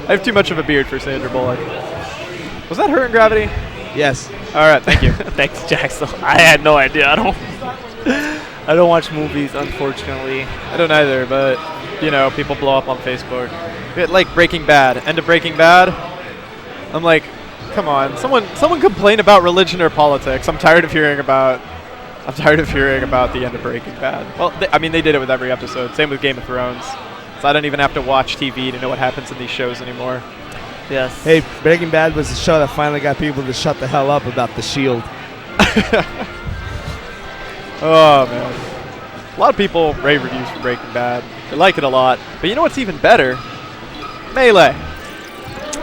I have too much of a beard for Sandra Bullock. Was that her in Gravity? Yes. All right, thank you. Thanks, Jackson. I had no idea. I don't watch movies, unfortunately. I don't either, but you know, people blow up on Facebook. Like Breaking Bad. End of Breaking Bad. I'm like, come on, someone complain about religion or politics. I'm tired of hearing about the end of Breaking Bad. Well, I mean, they did it with every episode. Same with Game of Thrones. So I don't even have to watch TV to know what happens in these shows anymore. Yes. Hey, Breaking Bad was the show that finally got people to shut the hell up about the Shield. Oh, man. A lot of people rave reviews for Breaking Bad. They like it a lot. But you know what's even better? Melee.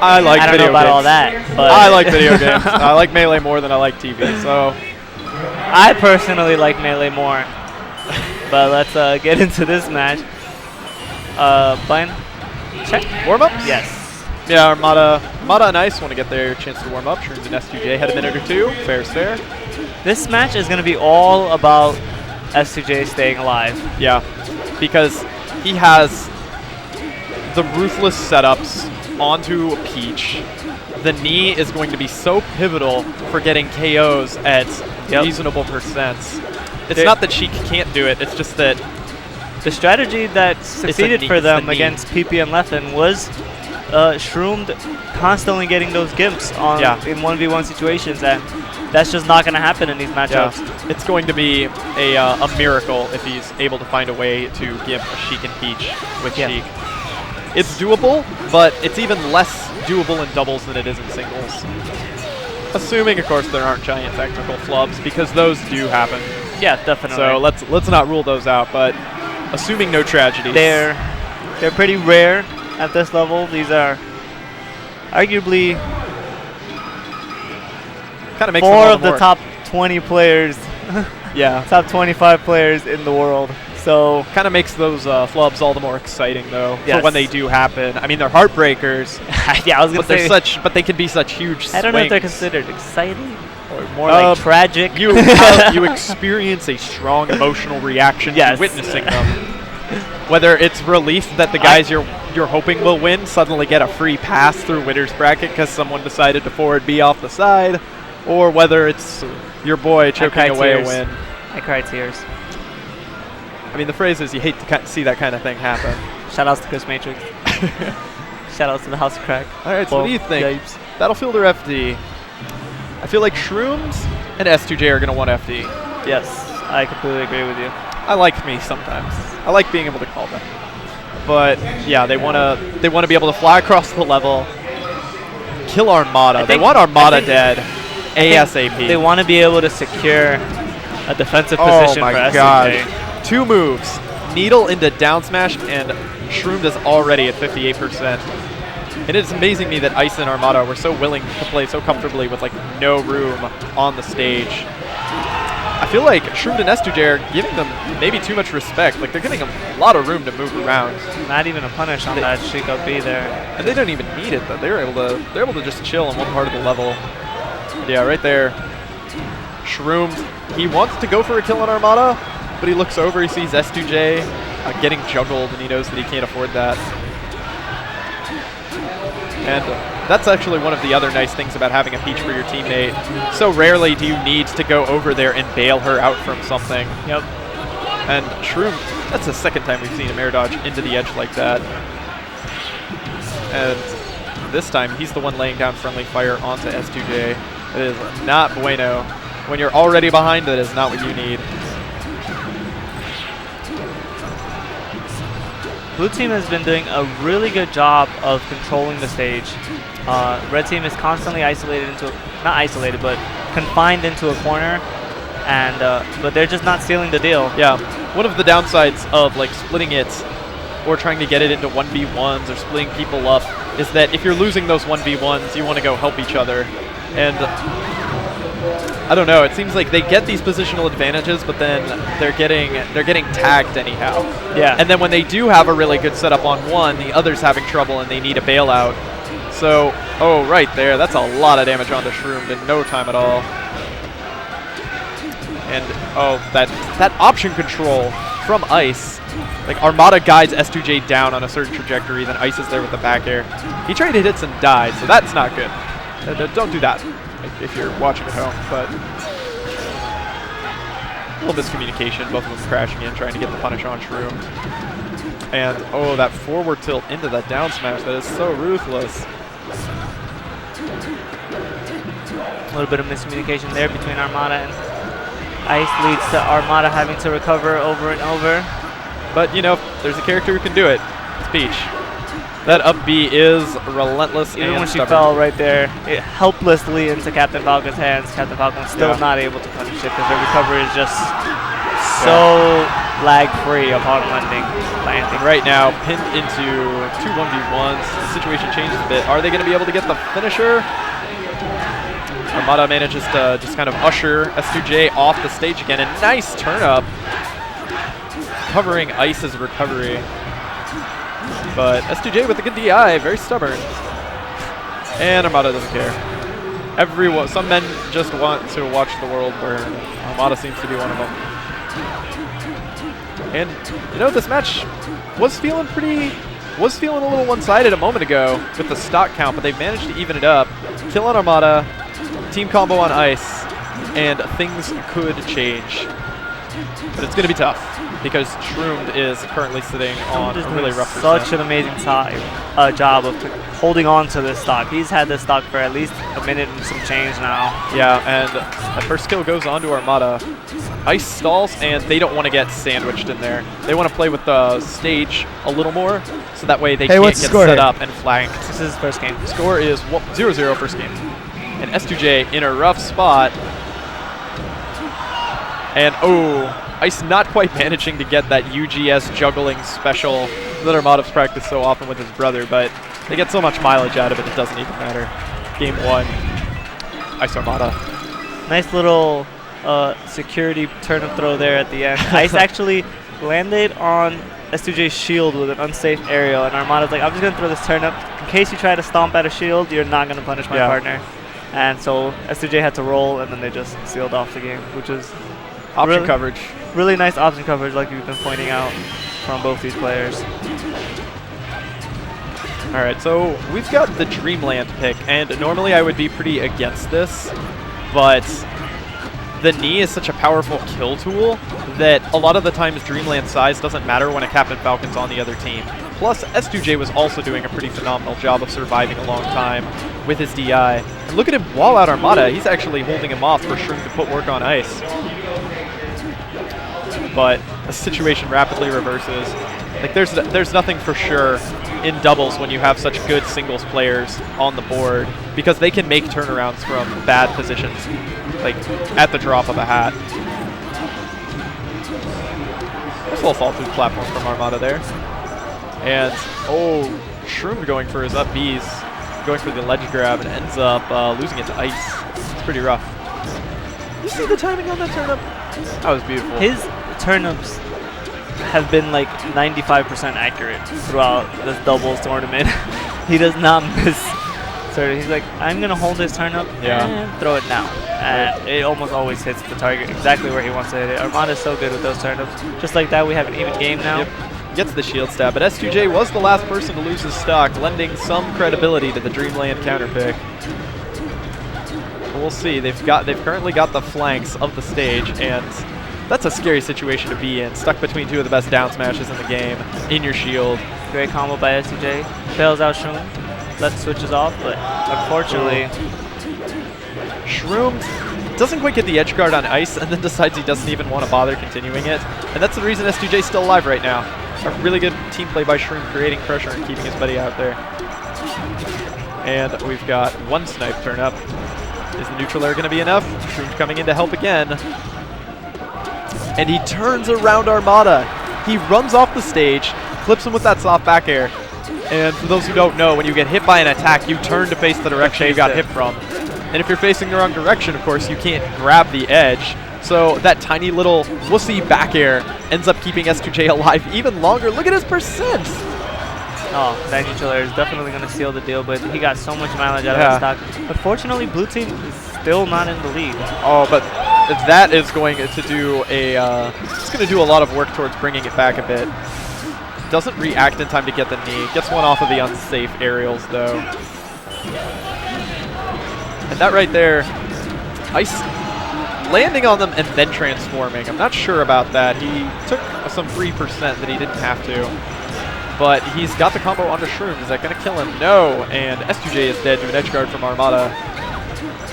I like I don't video know about games. all that. But I like video games. I like Melee more than I like TV. So I personally like Melee more. But let's get into this match. Playing? Check? warm-ups? Yes. Yeah, Armada and Ice want to get their chance to warm up. Shroomed and S2J had a minute or two. Fair is fair. This match is going to be all about S2J staying alive. Yeah, because he has the ruthless setups onto Peach. The knee is going to be so pivotal for getting KOs at reasonable percents. It's not that she can't do it, it's just that the strategy that succeeded for them against PP and Leffen was Shroomed constantly getting those gimps on in 1v1 situations, and that's just not going to happen in these matchups. Yeah. It's going to be a miracle if he's able to find a way to gimp a Sheik and Peach with Sheik. It's doable, but it's even less doable in doubles than it is in singles. Assuming, of course, there aren't giant technical flubs, because those do happen. Yeah, definitely. So let's not rule those out, but assuming no tragedies. They're pretty rare at this level. These are arguably kind of makes 4 of the top 20 players. Top 25 players in the world. So kind of makes those flubs all the more exciting, though, for when they do happen. I mean, they're heartbreakers. Yeah, I was gonna say. But they can be such huge swings. I don't know if they're considered exciting or more like tragic. You experience a strong emotional reaction to witnessing them. Whether it's relief that the guys you're hoping will win suddenly get a free pass through winner's bracket because someone decided to forward B off the side, or whether it's your boy choking away a win. I cry tears. I mean, the phrase is you hate to see that kind of thing happen. Shoutouts to Chris Matrix. Shoutouts to the House of Crack. All right, so what do you think? Battlefield or FD? I feel like Shroomed and S2J are going to want FD. Yes, I completely agree with you. I like me sometimes. I like being able to call them. But yeah, they want to be able to fly across the level, kill Armada. They want Armada dead ASAP. They want to be able to secure a defensive position for S2J. 2 moves. Needle into down smash, and Shroomed is already at 58%. And it's amazing to me that Ice and Armada were so willing to play so comfortably with like no room on the stage. I feel like Shroomed and S2J are giving them maybe too much respect. Like, they're getting a lot of room to move around. Not even a punish on that Sheik up B there. And they don't even need it, though. They're able to just chill on one part of the level. Yeah, right there. Shroomed, he wants to go for a kill on Armada, but he looks over, he sees S2J getting juggled, and he knows that he can't afford that. And that's actually one of the other nice things about having a Peach for your teammate. So rarely do you need to go over there and bail her out from something. Yep. And Shroomed, that's the second time we've seen him air dodge into the edge like that. And this time, he's the one laying down friendly fire onto S2J. It is not bueno. When you're already behind, that is not what you need. Blue team has been doing a really good job of controlling the stage. Red team is constantly isolated into, not isolated, but confined into a corner, and but they're just not sealing the deal. Yeah, one of the downsides of like splitting it or trying to get it into 1v1s or splitting people up is that if you're losing those 1v1s, you want to go help each other. And I don't know, it seems like they get these positional advantages, but then they're getting tagged anyhow. Yeah. And then when they do have a really good setup on one, the other's having trouble and they need a bailout. So, oh, right there, that's a lot of damage onto Shroomed in no time at all. And, oh, that option control from Ice. Like, Armada guides S2J down on a certain trajectory, then Ice is there with the back air. He traded hits and died, so that's not good. Don't do that if you're watching at home, but a little miscommunication, both of them crashing in, trying to get the punish on Shroomed. And, oh, that forward tilt into that down smash, that is so ruthless. A little bit of miscommunication there between Armada and Ice leads to Armada having to recover over and over. But, you know, there's a character who can do it. It's Peach. That up B is relentless. Even and when she stubborn. fell right there, it helplessly into Captain Falcon's hands. Captain Falcon's still not able to punish it because the recovery is just so lag-free upon landing. Right now, pinned into 2 1v1s. The situation changes a bit. Are they going to be able to get the finisher? Armada manages to just kind of usher S2J off the stage again. A nice turn up, covering Ice's recovery. But S2J with a good DI, very stubborn. And Armada doesn't care. Some men just want to watch the world burn. Armada seems to be one of them. And, you know, this match was feeling a little one-sided a moment ago with the stock count, but they've managed to even it up. Kill on Armada, team combo on Ice, and things could change. But it's going to be tough because Shroomed is currently sitting on a really rough percent. Such an amazing job of holding on to this stock. He's had this stock for at least a minute and some change now. Yeah, and that first kill goes on to Armada. Ice stalls, and they don't want to get sandwiched in there. They want to play with the stage a little more, so that way they can't get set up and flanked. This is his first game. Score is 0-0 first game. And S2J in a rough spot. And, oh, Ice not quite managing to get that UGS juggling special that Armada's practiced so often with his brother, but they get so much mileage out of it, it doesn't even matter. Game 1, Ice Armada. Nice little security turnip throw there at the end. Ice actually landed on S2J's shield with an unsafe aerial, and Armada's like, I'm just going to throw this turnip. In case you try to stomp at a shield, you're not going to punish my partner. And so S2J had to roll, and then they just sealed off the game, which is option coverage. Really nice option coverage, like you've been pointing out from both these players. All right, so we've got the Dreamland pick, and normally I would be pretty against this, but the knee is such a powerful kill tool that a lot of the times Dreamland size doesn't matter when a Captain Falcon's on the other team. Plus, S2J was also doing a pretty phenomenal job of surviving a long time with his DI. And look at him wall out Armada. He's actually holding him off for Shroomed to put work on Ice. But the situation rapidly reverses. Like, there's nothing for sure in doubles when you have such good singles players on the board, because they can make turnarounds from bad positions, like at the drop of a hat. There's a little fall through the platform from Armada there. And, oh, Shroomed going for his up Bs, going for the ledge grab, and ends up losing it to Ice. It's pretty rough. You see the timing on that turnip? That was beautiful. His turnips have been like 95% accurate throughout this doubles tournament. He does not miss. So he's like, I'm going to hold this turnip and throw it now. And it almost always hits the target exactly where he wants to hit it. Armada's so good with those turnips. Just like that, we have an even game now. Yep. Gets the shield stab, but S2J was the last person to lose his stock, lending some credibility to the Dreamland counter pick. We'll see. They've currently got the flanks of the stage, and that's a scary situation to be in. Stuck between two of the best down smashes in the game, in your shield. Great combo by S2J. Fails out Shroomed. Left switches off, but unfortunately, Shroomed doesn't quite get the edge guard on Ice, and then decides he doesn't even want to bother continuing it. And that's the reason S2J is still alive right now. A really good team play by Shroomed, creating pressure and keeping his buddy out there. And we've got one snipe turn up. Is the neutral air going to be enough? Shroomed coming in to help again. And he turns around Armada. He runs off the stage, clips him with that soft back air. And for those who don't know, when you get hit by an attack, you turn to face the direction you got hit from. And if you're facing the wrong direction, of course, you can't grab the edge. So that tiny little wussy back air ends up keeping S2J alive even longer. Look at his percent. Oh, that neutral air is definitely going to seal the deal, but he got so much mileage out of that stock. Unfortunately, blue team is still not in the lead. Oh, but that is going to do it's going to do a lot of work towards bringing it back a bit. Doesn't react in time to get the knee. Gets one off of the unsafe aerials, though. And that right there, Ice landing on them and then transforming. I'm not sure about that. He took some 3% that he didn't have to. But he's got the combo onto Shroomed. Is that going to kill him? No. And S2J is dead to an edge guard from Armada.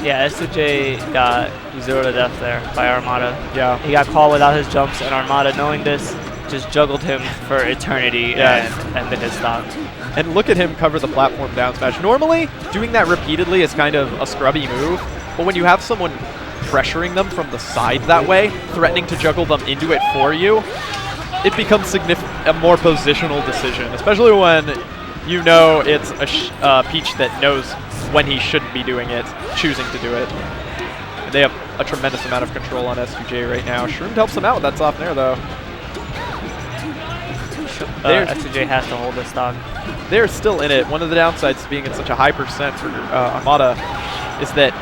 Yeah, S2J got 0 to death there by Armada. Yeah. He got caught without his jumps, and Armada, knowing this, just juggled him for eternity and ended his stock. And look at him cover the platform down smash. Normally, doing that repeatedly is kind of a scrubby move, but when you have someone pressuring them from the side that way, threatening to juggle them into it for you, it becomes a more positional decision, especially when you know it's a Peach that knows when he shouldn't be doing it, choosing to do it. And they have a tremendous amount of control on S2J right now. Shroomed helps him out with that soft nair, though. S2J has to hold this stock. They're still in it. One of the downsides to being in such a high percent for Armada is that,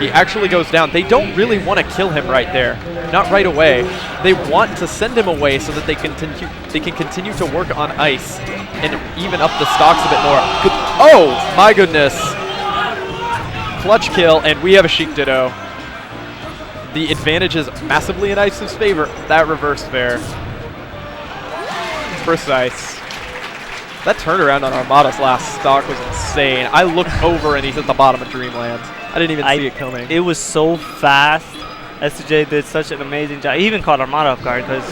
he actually goes down. They don't really want to kill him right there. Not right away. They want to send him away so that they can continue to work on ice and even up the stocks a bit more. Oh, my goodness. Clutch kill, and we have a Sheik Ditto. The advantage is massively in Ice's favor. That reverse fair. Precise. That turnaround on Armada's last stock was insane. I looked over and he's at the bottom of Dreamland. I didn't even see it coming. It was so fast. S2J did such an amazing job. He even caught Armada off guard because